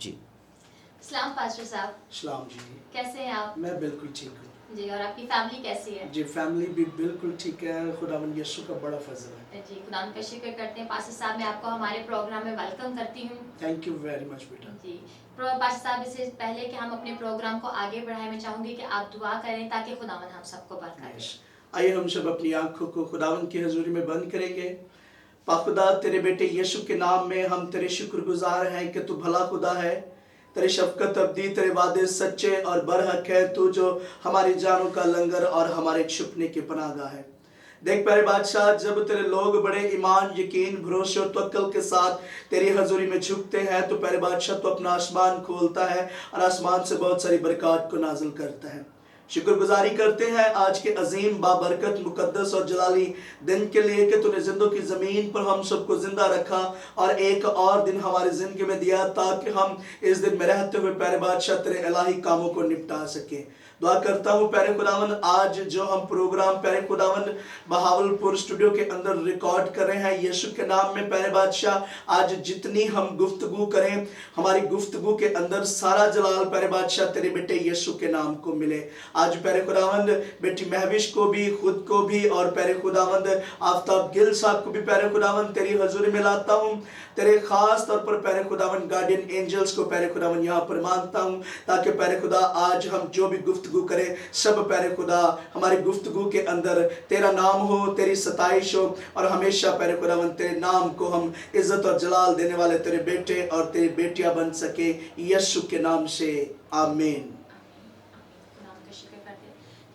جی سلام پاسٹر صاحب، سلام جی، کیسے ہیں آپ؟ میں بالکل ٹھیک ہوں جی، اور آپ کی فیملی کیسی ہے؟ جی، فیملی بھی بالکل ٹھیک ہے، خداوند یسوع کا بڑا فضل ہے۔ جی، خدا کا شکر کرتے ہیں۔ پاسٹر صاحب، میں آپ کو ہمارے پروگرام میں ویلکم کرتی ہوں۔ تھینک یو ویری مچ بیٹا۔ جی، پاسٹر صاحب، اس سے پہلے کہ ہم اپنے پروگرام کو آگے بڑھائیں، میں چاہوں گی کہ آپ دعا کریں تاکہ خداوند ہم سب کو برکت دے۔ آئیے ہم سب اپنی آنکھوں کو خداوند کی حضوری میں بند کریں گے۔ پاک خدا، تیرے بیٹے یسوع کے نام میں ہم تیرے شکر گزار ہیں کہ تو بھلا خدا ہے، تیرے شفقت ابدی، تیرے وعدے سچے اور برحق ہے، تو جو ہماری جانوں کا لنگر اور ہمارے چھپنے کی پناہ گاہ ہے۔ دیکھ پیارے بادشاہ، جب تیرے لوگ بڑے ایمان، یقین، بھروسے اور توکل کے ساتھ تیری حضوری میں جھکتے ہیں تو پیارے بادشاہ تو اپنا آسمان کھولتا ہے اور آسمان سے بہت ساری برکات کو نازل کرتا ہے۔ شکر گزاری کرتے ہیں آج کے عظیم بابرکت مقدس اور جلالی دن کے لیے کہ تو نے زندوں کی زمین پر ہم سب کو زندہ رکھا اور ایک اور دن ہماری زندگی میں دیا تاکہ ہم اس دن میں رہتے ہوئے پیارے بادشاہ تیرے الہی کاموں کو نپٹا سکیں۔ دعا کرتا ہوں پیارے خداوند، آج جو ہم پروگرام پیارے خداوند بہاولپور اسٹوڈیو کے اندر ریکارڈ کر رہے ہیں یسوع کے نام میں پیارے بادشاہ، آج جتنی ہم گفتگو کریں، ہماری گفتگو کے اندر سارا جلال پیارے بادشاہ تیرے بیٹے یسوع کے نام کو ملے۔ آج پیارے خداوند بیٹی مہوش کو بھی، خود کو بھی، اور پیارے خداوند آفتاب گل صاحب کو بھی پیارے خداوند تیری حضوری میں لاتا ہوں۔ تیرے خاص طور پر پیارے خداوند گارڈین اینجلز کو پیارے خداوند یہاں پر مانگتا ہوں تاکہ پیارے خدا آج ہم جو بھی گفتگو کریں سب پیارے خدا ہماری گفتگو کے اندر تیرا نام ہو، تیری ستائش ہو، اور ہمیشہ پیارے خداوند تیرے نام کو ہم عزت اور جلال دینے والے تیرے بیٹے اور تیری بیٹیاں بن سکے، یسوع کے نام سے آمین۔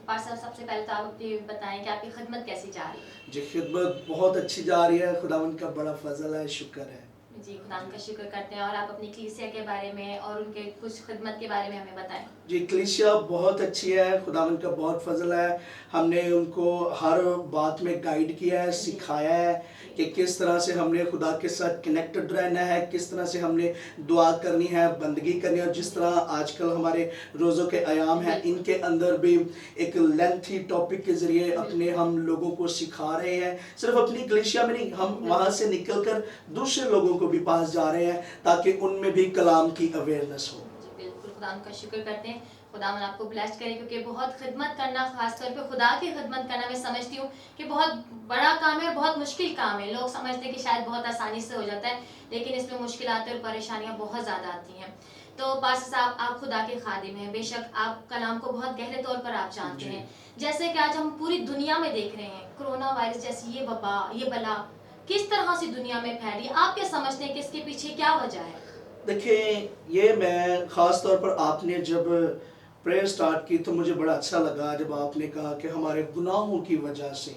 پاسٹر صاحب، سب سے پہلے تو آپ یہ بتائیں کہ آپ کی خدمت کیسی جا رہی ہے؟ جی، خدمت بہت اچھی جا رہی ہے، خداوند کا بڑا فضل ہے، شکر ہے۔ جی، خدا کا شکر کرتے ہیں، اور آپ اپنی کلیسیا کے بارے میں اور ان کے کچھ خدمت کے بارے میں ہمیں بتائیں۔ جی، کلیسیا بہت اچھی ہے، خداوند کا بہت فضل ہے۔ ہم نے ان کو ہر بات میں گائیڈ کیا ہے، سکھایا ہے کہ کس طرح سے ہم نے خدا کے ساتھ کنیکٹڈ رہنا ہے، کس طرح سے ہم نے دعا کرنی ہے، بندگی کرنی ہے، اور جس طرح آج کل ہمارے روزوں کے ایام ہیں ان کے اندر بھی ایک لینتھی ٹاپک کے ذریعے اپنے ہم لوگوں کو سکھا رہے ہیں۔ صرف اپنی کلیسیا میں نہیں، ہم وہاں سے نکل کر دوسرے لوگوں کو بھی پاس جا رہے ہیں تاکہ ان میں بھی کلام کی اویئرنس ہو۔ جی بالکل، خدا کا شکر کرتے ہیں، خدا آپ کو بلیس کرے، کیونکہ بہت خدمت کرنا، خاص طور پہ خدا کی خدمت کرنا، میں سمجھتی ہوں کہ بہت بڑا کام ہے اور بہت مشکل کام ہے۔ لوگ سمجھتے ہیں کہ شاید بہت آسانی سے ہو جاتا ہے، لیکن اس میں مشکلات اور پریشانیاں بہت زیادہ آتی ہیں۔ تو پاسٹر صاحب، آپ خدا کے خادم ہیں، بے شک آپ کلام کو بہت گہرے طور پر آپ جانتے ہیں، جیسے کہ آج ہم پوری دنیا میں دیکھ رہے ہیں کرونا وائرس جیسی یہ وبا، یہ بلا کس طرح سے دنیا میں پھیلی، آپ کیا سمجھتے ہیں کہ اس کے پیچھے کیا وجہ ہے؟ دیکھیں، یہ میں خاص طور پر آپ نے جب پریئر سٹارٹ کی تو مجھے بڑا اچھا لگا جب آپ نے کہا کہ ہمارے گناہوں کی وجہ سے،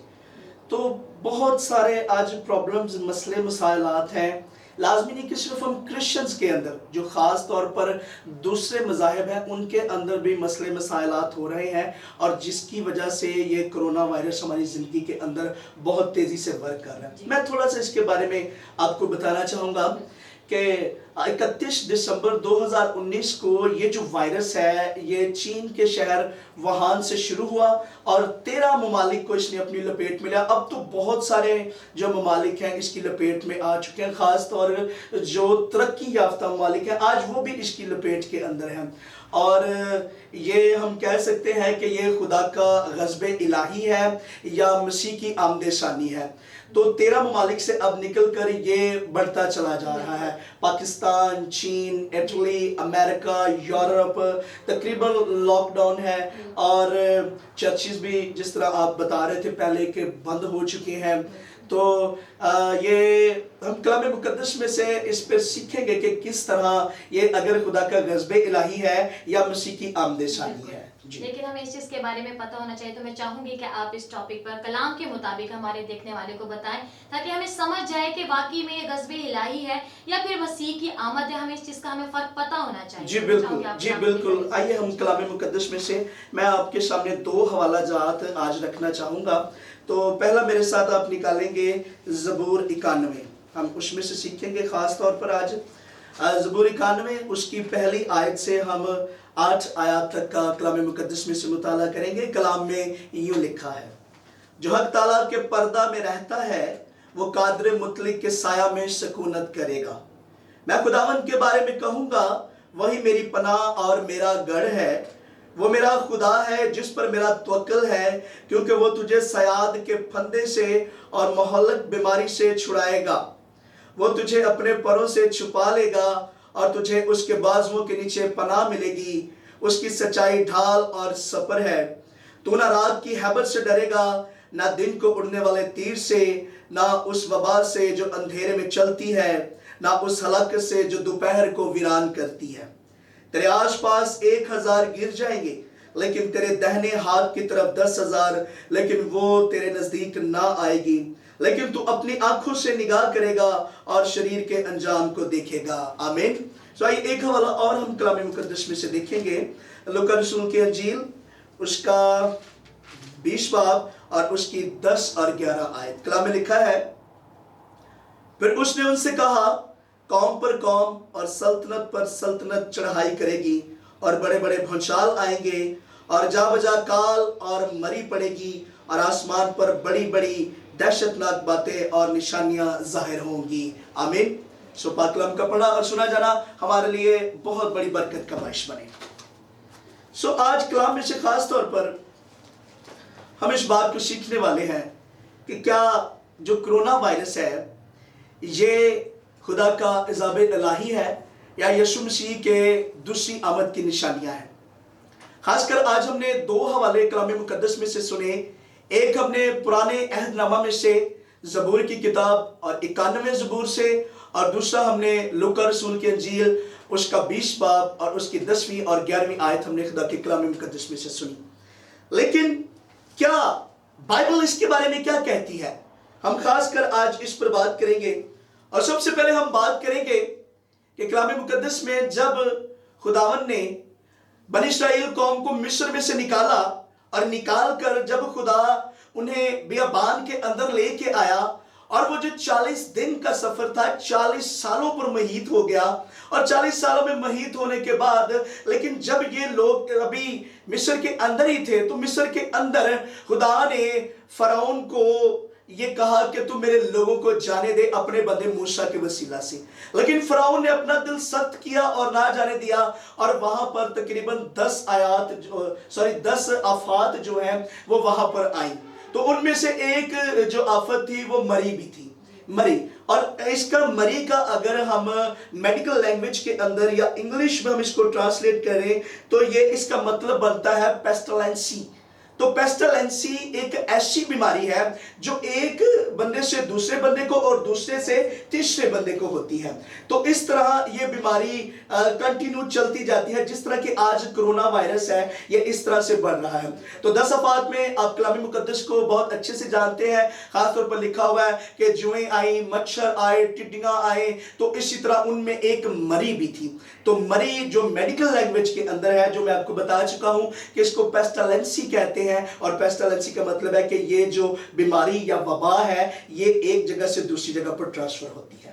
تو بہت سارے آج پرابلمز، مسئلے، مسائلات ہیں۔ لازمی نہیں کہ صرف ہم کرسچنز کے اندر، جو خاص طور پر دوسرے مذاہب ہیں ان کے اندر بھی مسئلے مسائلات ہو رہے ہیں، اور جس کی وجہ سے یہ کرونا وائرس ہماری زندگی کے اندر بہت تیزی سے ورک کر رہا ہے۔ میں تھوڑا سا اس کے بارے میں آپ کو بتانا چاہوں گا کہ 31 دسمبر 2019 کو یہ جو وائرس ہے یہ چین کے شہر ووہان سے شروع ہوا اور 13 ممالک کو اس نے اپنی لپیٹ میں لیا۔ اب تو بہت سارے جو ممالک ہیں اس کی لپیٹ میں آ چکے ہیں، خاص طور جو ترقی یافتہ ممالک ہیں آج وہ بھی اس کی لپیٹ کے اندر ہیں، اور یہ ہم کہہ سکتے ہیں کہ یہ خدا کا غضب الہی ہے یا مسیح کی آمد ثانی ہے۔ تو 13 ممالک سے اب نکل کر یہ بڑھتا چلا جا رہا ہے۔ پاکستان، چین، اٹلی، امریکہ، یورپ تقریباً لاک ڈاؤن ہے، اور چرچز بھی جس طرح آپ بتا رہے تھے پہلے کہ بند ہو چکے ہیں۔ تو یہ ہم کلام مقدس میں سے اس پر سیکھیں گے کہ کس طرح یہ اگر خدا کا غضب الہی ہے یا مسیح کی آمد ثانی ہے۔ لیکن ہمیں اس چیز کے بارے میں پتہ ہونا چاہیے، تو میں چاہوں گی کہ آپ اس ٹاپک پر کلام کے مطابق ہمارے دیکھنے والے کو بتائیں تاکہ ہمیں سمجھ جائے کہ واقعی میں یہ غضب الہی ہے یا پھر مسیح کی آمد ہے۔ ہمیں اس چیز کا ہمیں فرق پتہ ہونا چاہیے۔ جی بالکل، جی بالکل۔ آئیے ہم کلام مقدس میں سے میں آپ کے سامنے 2 حوالہ جات آج رکھنا چاہوں گا۔ تو پہلا میرے ساتھ آپ نکالیں گے زبور 91، ہم اس میں سے سیکھیں گے خاص طور پر آج زبور 91 اس کی پہلی آیت سے ہم 8 آیات تک کا کلام مقدس میں سے مطالعہ کریں گے۔ کلام میں یوں لکھا ہے، جو حق تعالیٰ کے پردہ میں رہتا ہے وہ قادر مطلق کے سایہ میں سکونت کرے گا۔ میں خداوند کے بارے میں کہوں گا، وہی میری پناہ اور میرا گڑھ ہے، وہ میرا خدا ہے جس پر میرا توکل ہے، کیونکہ وہ تجھے صیاد کے پھندے سے اور مہلک بیماری سے چھڑائے گا۔ وہ تجھے اپنے پروں سے چھپا لے گا اور تجھے اس کے بازوؤں کے نیچے پناہ ملے گی۔ اس کی سچائی ڈھال اور سپر ہے۔ تو نہ رات کی ہیبت سے ڈرے گا، نہ دن کو اڑنے والے تیر سے، نہ اس وبا سے جو اندھیرے میں چلتی ہے، نہ اس ہلاکت سے جو دوپہر کو ویران کرتی ہے۔ تیرے آس پاس 1000 گر جائیں گے لیکن تیرے دہنے ہاتھ کی طرف 10,000، لیکن وہ تیرے نزدیک نہ آئے گی۔ لیکن تو اپنی آنکھوں سے نگاہ کرے گا اور شریر کے انجام کو دیکھے گا۔ آمین۔ سو آئیے ایک حوالہ اور ہم کلام مقدس میں سے دیکھیں گے، لوکا رسول کی انجیل اس کا 20 باب اور اس کی 10 اور 11 آیت۔ کلام میں لکھا ہے، پھر اس نے ان سے کہا، قوم پر قوم اور سلطنت پر سلطنت چڑھائی کرے گی، اور بڑے بڑے بھونچال آئیں گے، اور جا بجا کال اور مری پڑے گی، اور آسمان پر بڑی بڑی دہشت ناک باتیں اور نشانیاں ظاہر ہوں گی۔ آمین۔ سو پاک کلام کا پڑھا اور سنا جانا ہمارے لیے بہت بڑی برکت کا باعث بنے۔ سو آج کلام میں سے خاص طور پر ہم اس بات کو سیکھنے والے ہیں کہ کیا جو کرونا وائرس ہے یہ خدا کا عذاب الہی ہے یا یسوع مسیح کے دوسری آمد کی نشانیاں ہیں۔ خاص کر آج ہم نے 2 حوالے کلام مقدس میں سے سنے۔ ایک ہم نے پرانے عہد نامہ میں سے زبور کی کتاب اور 91 زبور سے، اور دوسرا ہم نے لوکا رسول کی انجیل اس کا 20 باب اور اس کی 10ویں اور 11ویں آیت ہم نے خدا کے کلام مقدس میں سے سنی۔ لیکن کیا بائبل اس کے بارے میں کیا کہتی ہے؟ ہم خاص کر آج اس پر بات کریں گے، اور سب سے پہلے ہم بات کریں گے کہ کلام مقدس میں جب خداوند نے بنی اسرائیل قوم کو مصر میں سے نکالا، اور نکال کر جب خدا انہیں بیابان کے اندر لے کے آیا، اور وہ جو 40 دن کا سفر تھا 40 سالوں پر محیط ہو گیا، اور 40 سالوں میں محیط ہونے کے بعد لیکن جب یہ لوگ ابھی مصر کے اندر ہی تھے، تو مصر کے اندر خدا نے فرعون کو یہ کہا کہ تو میرے لوگوں کو جانے دے اپنے بندے موسیٰ کے وسیلہ سے، لیکن فرعون نے اپنا دل سخت کیا اور نہ جانے دیا، اور وہاں پر تقریباً 10 آفات جو ہیں وہ وہاں پر آئیں۔ تو ان میں سے ایک جو آفت تھی وہ مری بھی تھی، مری۔ اور اس کا مری کا اگر ہم میڈیکل لینگویج کے اندر یا انگلش میں ہم اس کو ٹرانسلیٹ کریں تو یہ اس کا مطلب بنتا ہے پیسٹلنسی۔ تو پیسٹلنسی ایک ایسی بیماری ہے جو ایک بندے سے دوسرے بندے کو اور دوسرے سے تیسرے بندے کو ہوتی ہے۔ تو اس طرح یہ بیماری کنٹینیو چلتی جاتی ہے، جس طرح کہ آج کرونا وائرس ہے یہ اس طرح سے بڑھ رہا ہے۔ تو 10 آفات میں آپ کلام مقدس کو بہت اچھے سے جانتے ہیں، خاص طور پر لکھا ہوا ہے کہ جوئیں آئیں، مچھر آئے، ٹڈیاں آئیں، تو اسی طرح ان میں ایک مری بھی تھی۔ تو مری جو میڈیکل لینگویج کے اندر ہے، جو میں آپ کو بتا چکا ہوں کہ اس کو پیسٹلنسی کہتے ہیں، اور پیسٹلنسی کا مطلب ہے کہ یہ جو بیماری یا وبا ہے یہ ایک جگہ سے دوسری جگہ پر ٹرانسفر ہوتی ہے۔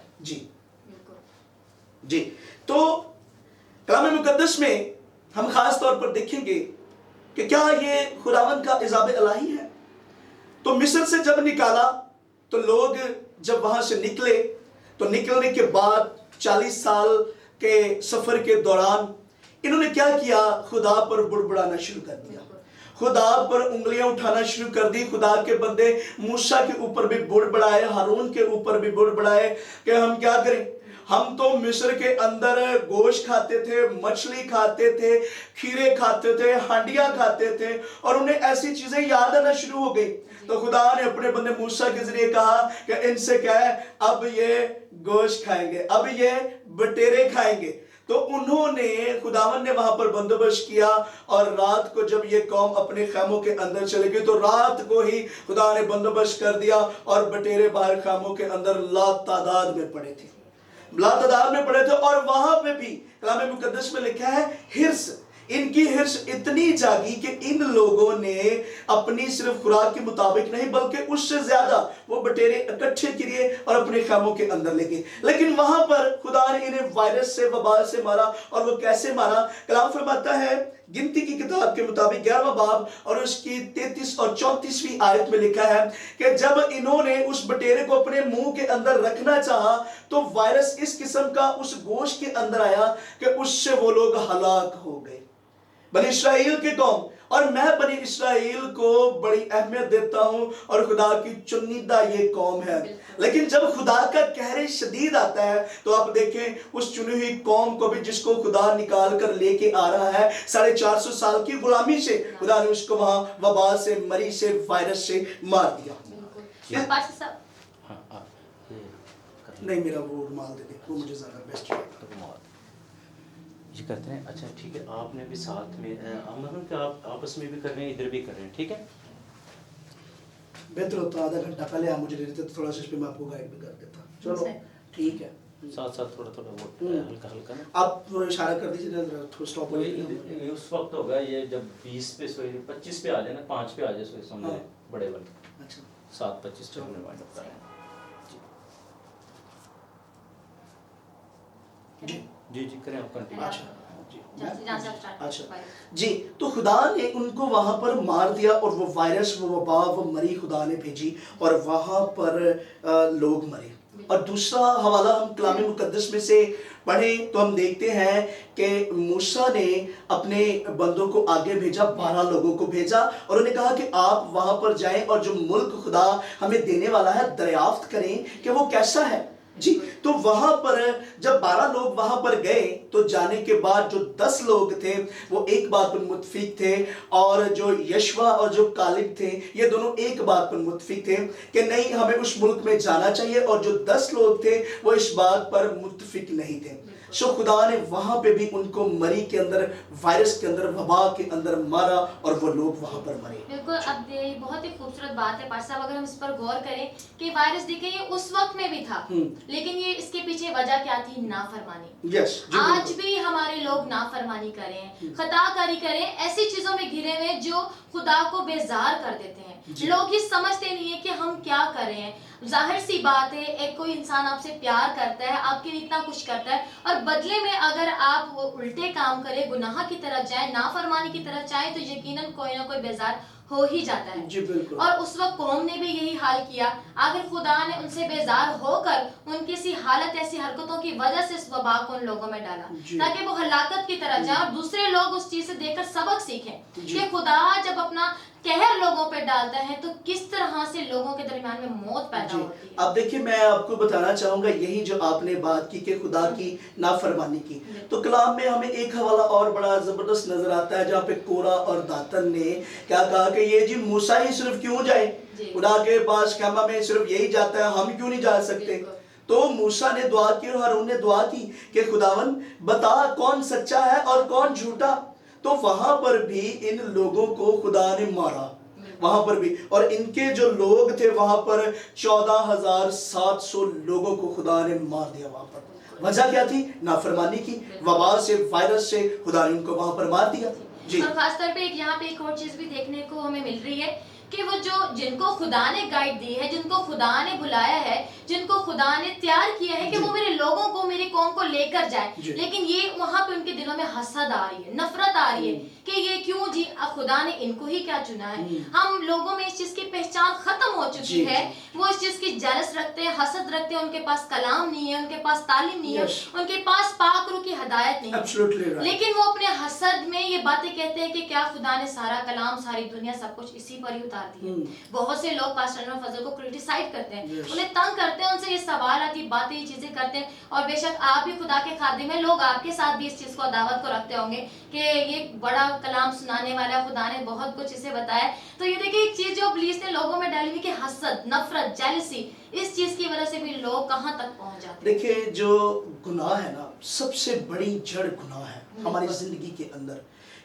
جی تو کلام مقدس میں ہم خاص طور پر دیکھیں گے کہ کیا یہ خداوند کا عذاب الہی ہے۔ تو مصر سے جب نکالا تو لوگ جب وہاں سے نکلے تو نکلنے کے بعد 40 سال کے سفر کے دوران انہوں نے کیا کیا؟ خدا پر بڑبڑانا شروع کر دیا، خدا پر انگلیاں اٹھانا شروع کر دی۔ خدا کے بندے موسیٰ کے اوپر بھی بڑبڑائے، ہارون کے اوپر بھی بڑبڑائے کہ ہم کیا کریں، ہم تو مصر کے اندر گوشت کھاتے تھے، مچھلی کھاتے تھے، کھیرے کھاتے تھے، ہانڈیاں کھاتے تھے، اور انہیں ایسی چیزیں یاد آنا شروع ہو گئی۔ تو خدا نے اپنے بندے موسیٰ کے ذریعے کہا کہ ان سے کہے اب یہ گوشت کھائیں گے، اب یہ بٹیرے کھائیں گے۔ تو انہوں نے خداوند نے وہاں پر بندوبست کیا، اور رات کو جب یہ قوم اپنے خیموں کے اندر چلے گئی تو رات کو ہی خدا نے بندوبست کر دیا، اور بٹیرے باہر خیموں کے اندر لا تعداد میں پڑے تھے، لا تعداد میں پڑے تھے۔ اور وہاں پہ بھی کلام مقدس میں لکھا ہے ہرس، ان کی حرص اتنی جاگی کہ ان لوگوں نے اپنی صرف خوراک کے مطابق نہیں بلکہ اس سے زیادہ وہ بٹیرے اکٹھے کیے اور اپنے خیموں کے اندر لے گئے. لیکن وہاں پر خدا نے انہیں وائرس سے وبال سے مارا. اور وہ کیسے مارا؟ کلام فرماتا ہے گنتی کی کتاب کے مطابق 11واں باب اور اس کی 33 اور 34ویں آیت میں لکھا ہے کہ جب انہوں نے اس بٹیرے کو اپنے منہ کے اندر رکھنا چاہا تو وائرس اس قسم کا اس گوشت کے اندر آیا کہ اس سے وہ لوگ ہلاک ہو گئے. بنی اسرائیل کی قوم، اور میں بنی اسرائیل کو بڑی اہمیت دیتا ہوں اور خدا کی چنیدہ یہ قوم ہے. لیکن جب خدا کا قہر شدید آتا ہے تو آپ دیکھیں اس چنی ہوئی قوم کو بھی جس کو خدا نکال کر لے کے آ رہا ہے 450 سال کی غلامی سے، خدا نے اس کو وہاں وبا سے، مری سے، وائرس سے مار دیا. نہیں میرا وہ رومال دے دیں، وہ مجھے زیادہ بیسٹ ہے. جی کرتے ہیں. اچھا ٹھیک ہے، آپ نے بھی ساتھ میں مطلب کہ آپ آپس میں بھی کر رہے ہیں، ادھر بھی کر رہے ہیں، ٹھیک ہے. بہتر ہوتا آدھا گھنٹہ پہلے آپ مجھے دے دیتے تو تھوڑا سا اس پہ میں آپ کو گائیڈ بھی کر دیتا. چلو ٹھیک ہے، ساتھ ساتھ تھوڑا تھوڑا وہ ہلکا ہلکا نا آپ اشارہ کر دیجیے تھوڑا سٹاپ ہو جائے. اس وقت ہوگا یہ جب 20 پہ سوئی 25 پہ آ جائے نا، 5 پہ آ جائے سوئی سمجھے بڑے والے. اچھا 7:25 پہ ہم نے وائنڈ اپ کرا ہے. جی جی کریں آپ کنٹینیو. اچھا جی، تو خدا نے ان کو وہاں پر مار دیا اور وہ وائرس، وہ وبا، وہ مری خدا نے بھیجی اور وہاں پر لوگ مرے. اور دوسرا حوالہ ہم کلام مقدس میں سے پڑھیں تو ہم دیکھتے ہیں کہ موسیٰ نے اپنے بندوں کو آگے بھیجا، 12 لوگوں کو بھیجا اور انہیں کہا کہ آپ وہاں پر جائیں اور جو ملک خدا ہمیں دینے والا ہے دریافت کریں کہ وہ کیسا ہے. جی تو وہاں پر جب 12 لوگ وہاں پر گئے تو جانے کے بعد جو 10 لوگ تھے وہ ایک بات پر متفق تھے، اور جو یشوا اور جو کالب تھے یہ دونوں ایک بات پر متفق تھے کہ نہیں ہمیں اس ملک میں جانا چاہیے، اور جو 10 لوگ تھے وہ اس بات پر متفق نہیں تھے. سو خدا نے وہاں پہ بھی ان کو مری کے اندر، وائرس کے اندر، وبا کے اندر مارا اور وہ لوگ وہاں پر مرے. بالکل. اب یہ بہت ہی خوبصورت بات ہے پاش صاحب، اگر ہم اس پر غور کریں کہ وائرس دیکھیں یہ اس وقت میں بھی تھا، لیکن یہ اس کے پیچھے وجہ کیا تھی؟ نافرمانی. آج بھی ہمارے لوگ نافرمانی کریں، خطا کاری کریں، ایسی چیزوں میں گھرے ہوئے جو خدا کو بیزار کر دیتے ہیں. لوگ ہی سمجھتے نہیں ہیں کہ ہم کیا کر رہے ہیں. ظاہر سی بات ہے، ایک کوئی انسان آپ سے پیار کرتا ہے، آپ کے لیے اتنا کچھ کرتا ہے، اور بدلے میں اگر آپ الٹے کام کریں، گناہ کی طرف جائیں، نافرمانی کی طرف جائیں، تو یقیناً کوئی نہ کوئی بیزار ہو ہی جاتا ہے. جی بالکل. اور اس وقت قوم نے بھی یہی حال کیا. اگر خدا نے ان سے بیزار ہو کر ان کی سی حالت، ایسی حرکتوں کی وجہ سے اس وبا کو ان لوگوں میں ڈالا تاکہ وہ ہلاکت کی طرف جائیں اور دوسرے لوگ اس چیز سے دیکھ کر سبق سیکھیں کہ خدا جب اپنا قہر لوگوں پہ ڈالتا ہے تو کس طرح سے لوگوں کے درمیان میں موت پیدا ہوتی ہے. اب دیکھیں میں آپ کو بتانا چاہوں گا یہی جو آپ نے بات کی کہ خدا کی نافرمانی کی، تو کلام میں ہمیں ایک حوالہ اور بڑا زبردست نظر آتا ہے جہاں پہ کورا اور داتن نے کیا کہا کہ یہ جی موسیٰ ہی صرف کیوں جائے، خدا کے پاس خیمہ میں صرف یہی جاتا ہے، ہم کیوں نہیں جا سکتے. تو موسیٰ نے دعا کی اور ہارون نے دعا کی کہ خداون بتا کون سچا ہے اور کون جھوٹا. تو وہاں پر بھی ان لوگوں کو خدا نے مارا وہاں پر بھی، اور ان کے جو لوگ تھے وہاں پر 14,700 لوگوں کو خدا نے مار دیا وہاں پر. وجہ کیا تھی؟ نافرمانی کی، وبا سے، وائرس سے خدا نے ان کو وہاں پر مار دیا. جی اور خاص طور پہ یہاں پہ ایک اور چیز بھی دیکھنے کو ہمیں مل رہی ہے کہ وہ جو جن کو خدا نے گائیڈ دی ہے، جن کو خدا نے بلایا ہے، جن کو خدا نے تیار کیا ہے کہ وہ میرے لوگوں کو، میری قوم کو لے کر جائے، لیکن یہ وہاں پہ ان کے دلوں میں حسد آ رہی ہے، نفرت آ رہی ہے کہ یہ کیوں جی خدا نے ان کو ہی کیا چنا ہے. ہم لوگوں میں اس چیز کی پہچان ختم ہو چکی ہے. وہ اس چیز کی جلس رکھتے ہیں، حسد رکھتے ہیں، ان کے پاس کلام نہیں ہے، ان کے پاس تعلیم نہیں ہے، ان کے پاس پاک روح کی ہدایت نہیں ہے، لیکن وہ اپنے حسد میں یہ باتیں کہتے ہیں کہ کیا خدا نے سارا کلام، ساری دنیا، سب کچھ اسی پر ہی اتار دیا. بہت سے لوگ پاسٹر انور فضل کو کرٹیسائز کرتے ہیں، انہیں تنگ کرتے ہیں، ان سے یہ سوال آتی باتیں، یہ چیزیں کرتے ہیں. اور بے شک آپ بھی خدا کے خادم ہیں، لوگ آپ کے ساتھ بھی اس چیز کو دعوت کو رکھتے ہوں گے کہ یہ بڑا کلام سنانے والا، خدا نے بہت کچھ اسے بتایا. تو یہ دیکھیں ایک چیز جو ابلیس نے لوگوں میں ڈالی ہوئی کہ حسد، نفرت، جیلسی، اس چیز کی وجہ سے بھی لوگ کہاں تک پہنچ جاتے ہیں. دیکھیں جو گناہ ہے نا، سب سے بڑی جڑ گناہ ہے ہماری زندگی کے اندر،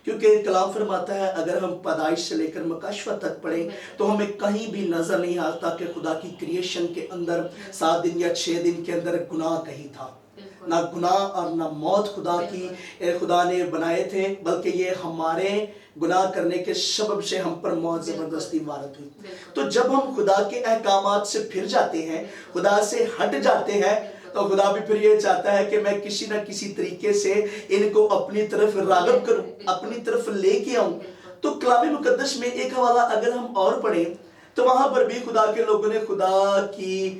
کیونکہ کلام فرماتا ہے اگر ہم پیدائش سے لے کر مکاشفہ تک پڑھیں تو ہمیں کہیں بھی نظر نہیں آتا کہ خدا کی کریشن کے اندر 7 دن یا 6 دن کے اندر گناہ کہیں تھا. نہ گناہ اور نہ موت خدا نے بنائے تھے، بلکہ یہ ہمارے گناہ کرنے کے سبب سے ہم پر موت زبردستی وارد ہوئی۔ تو جب ہم خدا کے احکامات سے پھر جاتے ہیں، خدا سے ہٹ جاتے ہیں، تو خدا بھی پھر یہ چاہتا ہے کہ میں کسی نہ کسی طریقے سے ان کو اپنی طرف راغب کروں، اپنی طرف لے کے آؤں۔ تو کلام مقدس میں ایک حوالہ اگر ہم اور پڑھیں تو وہاں پر بھی خدا کے لوگوں نے خدا کی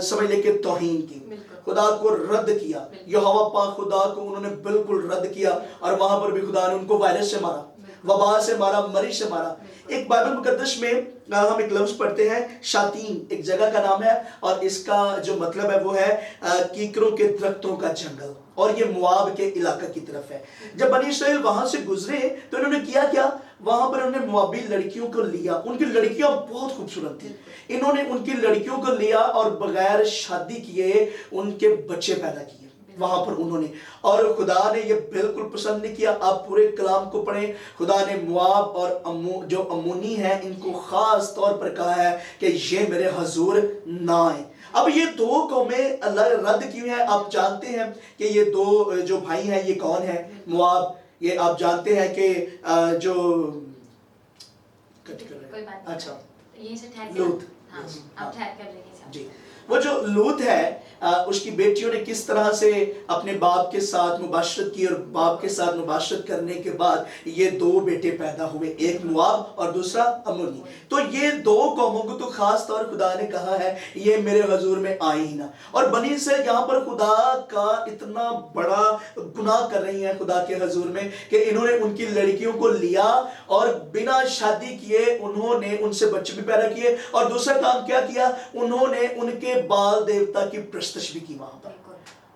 سمجھ لے کہ توہین کی، خدا کو رد کیا، یہوہ پاک خدا کو انہوں نے بالکل رد کیا، اور وہاں پر بھی خدا نے ان کو وائرس سے مارا، وبا سے مارا، مرض سے مارا۔ ایک بائبل مقدس میں ہم ایک لفظ پڑھتے ہیں، شاتین ایک جگہ کا نام ہے، اور اس کا جو مطلب ہے وہ ہے کیکروں کے درختوں کا جنگل، اور یہ مواب کے علاقہ کی طرف ہے۔ جب بنی اسرائیل وہاں سے گزرے تو انہوں نے کیا وہاں پر انہوں نے موابی لڑکیوں کو لیا، ان کی لڑکیاں بہت خوبصورت تھیں، انہوں نے ان کی لڑکیوں کو لیا اور بغیر شادی کیے ان کے بچے پیدا کیے وہاں پر انہوں نے، اور خدا نے یہ بالکل پسند نہیں کیا۔ آپ پورے کلام کو پڑھیں، خدا نے مواب اور جو امونی ہیں ان کو خاص طور پر کہا ہے کہ یہ میرے حضور نہ آئیں۔ اب یہ دو قومیں اللہ رد کیوں ہیں؟ آپ جانتے ہیں کہ یہ دو جو بھائی ہیں یہ کون ہیں؟ مواب، یہ آپ جانتے ہیں کہ جو اچھا لوط، جی وہ جو لوط ہے اس کی بیٹیوں نے کس طرح سے اپنے باپ کے ساتھ مباشرت کی، اور باپ کے ساتھ مباشرت کرنے کے بعد یہ دو بیٹے پیدا ہوئے، ایک مواب اور دوسرا امونی۔ تو یہ دو قوموں کو تو خاص طور خدا نے کہا ہے یہ میرے حضور میں آئی ہی نہ، اور بنی سے یہاں پر خدا کا اتنا بڑا گناہ کر رہی ہیں خدا کے حضور میں کہ انہوں نے ان کی لڑکیوں کو لیا اور بنا شادی کیے انہوں نے ان سے بچے بھی پیدا کیے، اور دوسرا کام کیا کیا؟ انہوں نے ان کے بال دیوتا کی پرستش بھی کی وہاں پر،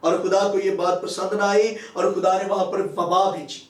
اور خدا کو یہ بات پسند نہ آئی، اور خدا نے وہاں پر وبا بھیجی،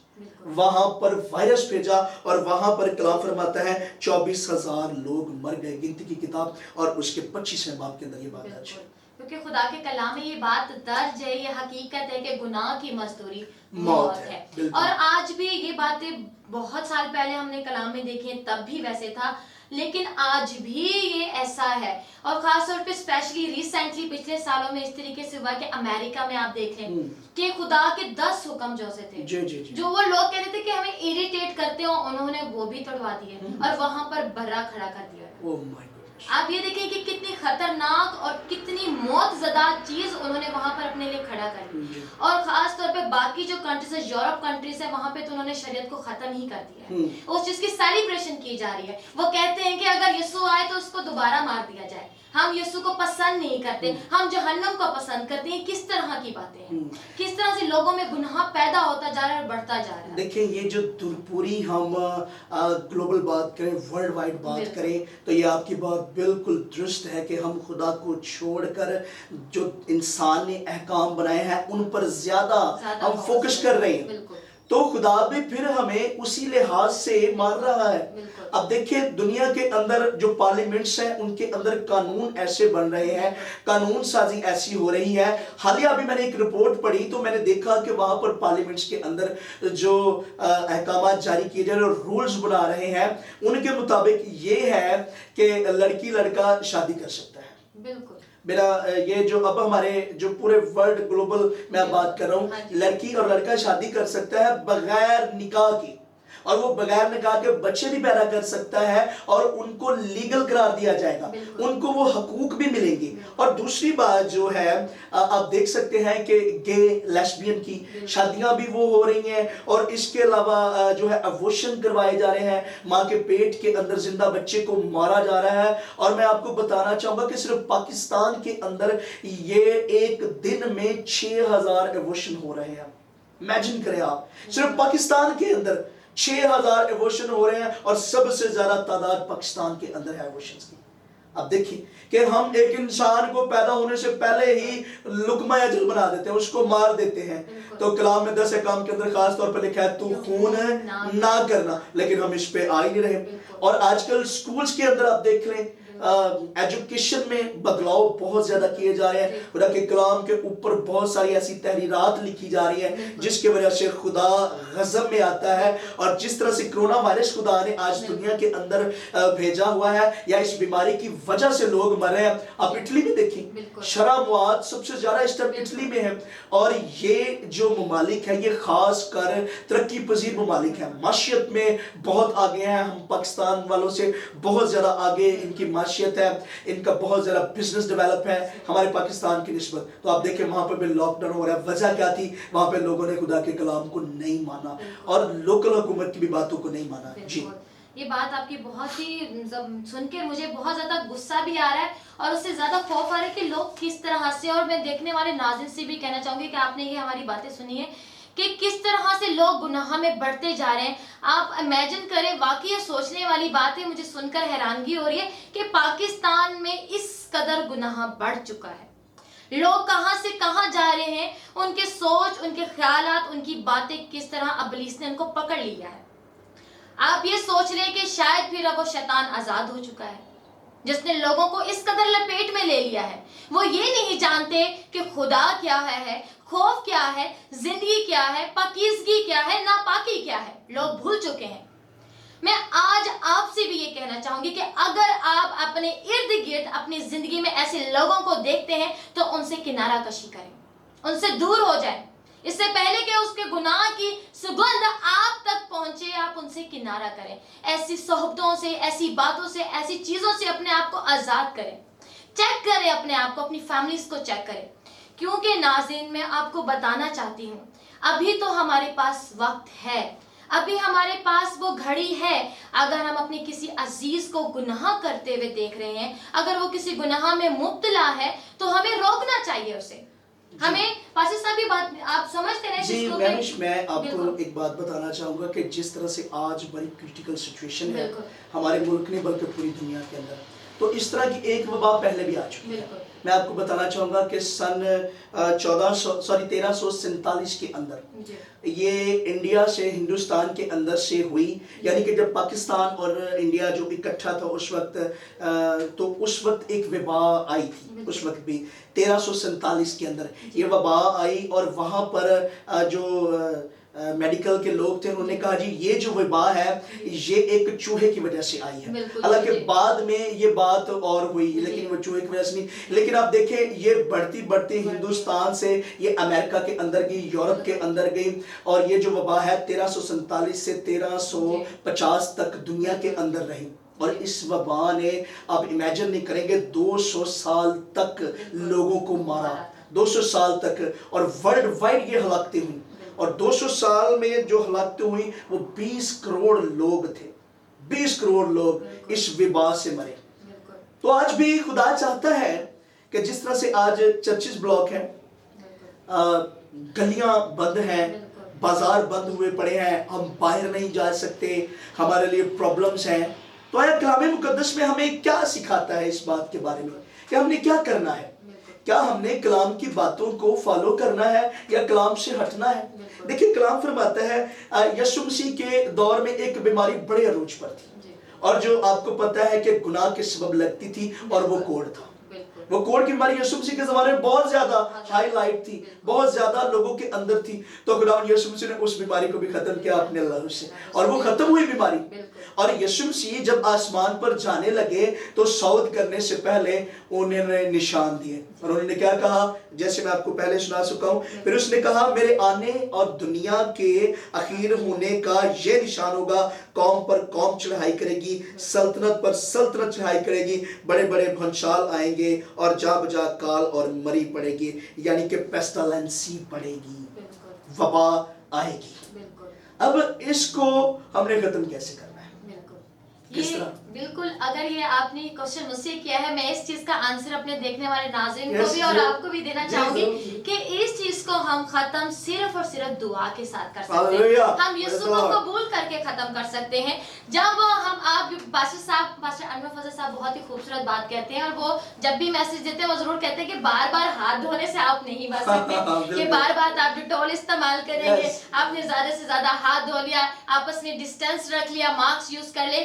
وہاں پر وائرس بھیجا، اور وہاں پر کلام فرماتا ہے 24,000 لوگ مر گئے، گنتی کی کتاب اور اس کے 25ویں باب کے اندر یہ بات درج ہے۔ کیونکہ خدا کے کلام میں یہ بات درج ہے، یہ حقیقت ہے کہ گناہ کی مزدوری موت ہے، اور آج بھی یہ باتیں بہت سال پہلے ہم نے کلام میں دیکھی ہیں، تب بھی ویسے تھا، لیکن آج بھی یہ ایسا ہے، اور خاص طور پہ اسپیشلی ریسنٹلی پچھلے سالوں میں اس طریقے سے ہوا کہ امریکہ میں آپ دیکھ لیں کہ خدا کے 10 حکم جو سے تھے جو وہ لوگ کہتے تھے کہ ہمیں اریٹیٹ کرتے ہوں، انہوں نے وہ بھی توڑوا دیے اور وہاں پر برا کھڑا کر دیا۔ آپ یہ دیکھیں کہ کتنی خطرناک اور کتنی موت زدہ چیز انہوں نے وہاں پر اپنے لیے کھڑا کر دی، اور خاص طور پہ باقی جو کنٹریز ہے، یورپ کنٹریز ہے، وہاں پہ تو انہوں نے شریعت کو ختم ہی کر دیا ہے، اس چیز کی سیلیبریشن کی جا رہی ہے۔ وہ کہتے ہیں کہ اگر یسوع آئے تو اس کو دوبارہ مار دیا جائے، ہم یسوع کو پسند نہیں کرتے، ہم جہنم کو پسند کرتے ہیں۔ کس طرح کی باتیں ہیں، کس طرح سے لوگوں میں گناہ پیدا ہوتا جا رہا ہے اور بڑھتا جا رہا ہے۔ دیکھیں یہ جو پوری ہم گلوبل بات کریں، ورلڈ وائڈ بات کریں، تو یہ آپ کی بات بالکل درست ہے کہ ہم خدا کو چھوڑ کر جو انسان نے احکام بنائے ہیں ان پر زیادہ ہم فوکس کر رہے ہیں، تو خدا بھی پھر ہمیں اسی لحاظ سے مار رہا ہے۔ اب دیکھیں دنیا کے اندر جو پارلیمنٹس ہیں ان کے اندر قانون ایسے بن رہے ہیں، قانون سازی ایسی ہو رہی ہے۔ حالیہ ابھی میں نے ایک رپورٹ پڑھی تو میں نے دیکھا کہ وہاں پر پارلیمنٹس کے اندر جو احکامات جاری کیے جا رہے ہیں اور رولز بنا رہے ہیں، ان کے مطابق یہ ہے کہ لڑکی لڑکا شادی کر سکتا ہے، بالکل میرا یہ جو اب ہمارے جو پورے ورلڈ گلوبل میں بات کر رہا ہوں، لڑکی اور لڑکا شادی کر سکتا ہے بغیر نکاح کے، اور وہ بغیر نکاح کے بچے بھی پیدا کر سکتا ہے، اور ان کو لیگل قرار دیا جائے گا، ان کو وہ حقوق بھی ملیں گے۔ اور دوسری بات جو ہے آپ دیکھ سکتے ہیں کہ گے لیسبین کی شادیاں بھی وہ ہو رہی ہیں، اور اس کے علاوہ جو ہے ایبورشن کروائے جا رہے ہیں، ماں کے پیٹ کے اندر زندہ بچے کو مارا جا رہا ہے۔ اور میں آپ کو بتانا چاہوں گا کہ صرف پاکستان کے اندر یہ ایک دن میں 6,000 ایبورشن ہو رہے ہیں۔ امیجن کریں آپ، صرف پاکستان کے اندر 6,000 ایبورشن ہو رہے ہیں، اور سب سے زیادہ تعداد پاکستان کے اندر ہے ایبورشنز کی۔ اب دیکھیں کہ ہم ایک انسان کو پیدا ہونے سے پہلے ہی لقمہ اجل بنا دیتے ہیں، اس کو مار دیتے ہیں۔ تو کلام میں 10 احکام کے اندر خاص طور پر لکھا ہے تو خون نہ کرنا، لیکن ہم اس پہ آ ہی نہیں رہے۔ اور آج کل سکولز کے اندر آپ دیکھ لیں ایجوکیشن میں بدلاؤ بہت زیادہ کیے جا رہے ہیں. خدا کے کلام کے اوپر بہت ساری ایسی تحریرات لکھی جا رہی ہیں جس کی وجہ سے خدا غضب میں آتا ہے. اور جس طرح سے کرونا وائرس خدا نے آج دنیا کے اندر بھیجا ہوا ہے, یا اس بیماری کی وجہ سے لوگ مر رہے ہیں. آپ اٹلی میں دیکھیں, شرح مواد سب سے زیادہ اس ٹائم اٹلی میں ہے. اور یہ جو ممالک ہے یہ خاص کر ترقی پذیر ممالک ہیں, معاشیت میں بہت آگے ہیں. ہم پاکستان والوں سے بہت زیادہ آگے ان کی معاشیت ہے, ان کا بہت زیادہ بزنس ڈیولپ ہے ہمارے پاکستان کی نسبت. تو آپ دیکھیں وہاں پہ بھی لاک ڈاؤن ہو رہا ہے. وجہ کیا تھی؟ وہاں پہ لوگوں نے خدا کے کلام کو نہیں مانا اور لوکل حکومت کی بھی باتوں کو نہیں مانا. جی, یہ بات آپ کی بہت ہی سن کے مجھے بہت زیادہ غصہ بھی آ رہا ہے اور اس سے زیادہ خوف آ رہا ہے کہ لوگ کس طرح سے, اور میں دیکھنے والے ناظرین سے بھی کہنا چاہوں گی کہ آپ نے یہ ہماری باتیں سنی ہیں کہ کس طرح سے لوگ گناہ میں بڑھتے جا رہے ہیں. آپ امیجن کریں, واقعی یہ سوچنے والی بات ہے. مجھے سن کر حیرانگی ہو رہی ہے کہ پاکستان میں اس قدر گناہ بڑھ چکا ہے. لوگ کہاں سے کہاں جا رہے ہیں, ان کے سوچ, ان کے خیالات, ان کی باتیں کس طرح ابلیس نے ان کو پکڑ لیا ہے. آپ یہ سوچ رہے ہیں کہ شاید پھر اب وہ شیطان آزاد ہو چکا ہے جس نے لوگوں کو اس قدر لپیٹ میں لے لیا ہے. وہ یہ نہیں جانتے کہ خدا کیا ہے, خوف کیا ہے, زندگی کیا ہے, پاکیزگی کیا ہے, ناپاکی کیا ہے. لوگ بھول چکے ہیں. میں آج آپ سے بھی یہ کہنا چاہوں گی کہ اگر آپ اپنے ارد گرد اپنی زندگی میں ایسے لوگوں کو دیکھتے ہیں تو ان سے کنارہ کشی کریں, ان سے دور ہو جائیں. اس سے پہلے کہ اس کے گناہ کی سگندھ آپ تک پہنچے, آپ ان سے کنارہ کریں. ایسی صحبتوں سے, ایسی باتوں سے, ایسی چیزوں سے اپنے آپ کو آزاد کریں. چیک کریں اپنے آپ کو, اپنی فیملیز کو چیک کریں. کیونکہ ناظرین میں آپ کو بتانا چاہتی ہوں, ابھی تو ہمارے پاس وقت ہے, ابھی ہمارے پاس وہ گھڑی ہے. اگر ہم اپنے کسی عزیز کو گناہ کرتے ہوئے دیکھ رہے ہیں, اگر وہ کسی گناہ میں مبتلا ہے, تو ہمیں روکنا چاہیے اسے. ہمیں پاسر صاحب یہ بات آپ سمجھتے ہیں. جی میں آپ کو ایک بات بتانا چاہوں گا کہ جس طرح سے آج بڑی کریٹیکل سچویشن ہے ہمارے ملک میں بلکہ پوری دنیا کے اندر, تو اس طرح کی ایک وبا پہلے بھی آ چکی ہے. میں آپ کو بتانا چاہوں گا کہ سن 1347 کے اندر یہ انڈیا سے, ہندوستان کے اندر سے ہوئی. یعنی کہ جب پاکستان اور انڈیا جو اکٹھا تھا اس وقت, تو اس وقت ایک وبا آئی تھی. اس وقت بھی 1347 کے اندر یہ وبا آئی, اور وہاں پر جو میڈیکل کے لوگ تھے انہوں نے کہا جی یہ جو وبا ہے یہ ایک چوہے کی وجہ سے آئی ہے. حالانکہ بعد میں یہ بات اور ہوئی, لیکن وہ چوہے کی وجہ سے نہیں. لیکن آپ دیکھیں یہ بڑھتی بڑھتی ہندوستان سے یہ امریکہ کے اندر گئی, یورپ کے اندر گئی, اور یہ جو وبا ہے 1347 سے 1350 تک دنیا کے اندر رہی. اور اس وبا نے, آپ امیجن نہیں کریں گے, 200 سال تک لوگوں کو مارا, 200 سال تک, اور ورلڈ وائڈ یہ ہلاکتیں ہوئیں. اور 200 سال میں جو ہلاکتیں ہوئیں وہ 20 کروڑ لوگ تھے. 20 کروڑ لوگ اس وبا سے مرے. تو آج بھی خدا چاہتا ہے کہ جس طرح سے آج چرچز بلاک ہیں, گلیاں بند ہیں, بازار بند ہوئے پڑے ہیں, ہم باہر نہیں جا سکتے, ہمارے لیے پرابلمز ہیں. تو آیا کلام مقدس میں ہمیں کیا سکھاتا ہے اس بات کے بارے میں کہ ہم نے کیا کرنا ہے؟ کیا ہم نے کلام کی باتوں کو فالو کرنا ہے یا کلام سے ہٹنا ہے؟ دیکھیں کلام فرماتا ہے یسوع مسیح کے دور میں ایک بیماری بڑے عروج پر تھی, اور جو آپ کو پتہ ہے کہ گناہ کے سبب لگتی تھی, اور وہ کوڑ تھا. وہ کوڑ کی بیماری یسوع مسیح کے زمانے میں بہت زیادہ ہائی لائٹ تھی, بہت زیادہ لوگوں کے اندر تھی. تو خداوند یسوع مسیح نے اس بیماری کو بھی ختم کیا اپنے لہو سے, اور وہ ختم ہوئی بیماری. اور یسوع مسیح جب آسمان پر جانے لگے تو صعود کرنے سے پہلے انہوں نے نشان دیے, اور انہوں نے کیا کہا, جیسے میں آپ کو پہلے سنا چکا ہوں. پھر اس نے کہا میرے آنے اور دنیا کے اخیر ہونے کا یہ نشان ہوگا, قوم پر قوم چڑھائی کرے گی, سلطنت پر سلطنت چڑھائی کرے گی, بڑے بڑے بھنشال آئیں گے, اور جا بجا کال اور مری پڑے گی. یعنی کہ پیسٹالنسی پڑے گی, وبا آئے گی. اب اس کو ہم نے ختم کیسے کرنا ہے؟ یہ بالکل, اگر یہ آپ نے کوشچن مجھ سے کیا ہے, میں اس چیز کا آنسر اپنے دیکھنے والے ناظرین کو بھی اور آپ کو بھی دینا چاہوں گی کہ اس چیز کو ہم ختم صرف اور صرف دعا کے ساتھ کر سکتے ہیں. ہم یسوع کو قبول کر کے ختم کر سکتے ہیں. جب ہم, آپ پاسٹر صاحب, پاسٹر انور فضل صاحب بہت ہی خوبصورت بات کہتے ہیں, اور وہ جب بھی میسج دیتے ہیں وہ ضرور کہتے ہیں کہ بار بار ہاتھ دھونے سے آپ نہیں بچ سکتے, کہ بار بار آپ ڈیٹول استعمال کریں گے, آپ نے زیادہ سے زیادہ ہاتھ دھو لیا, آپس میں ڈسٹینس رکھ لیا, ماسک یوز کر لے.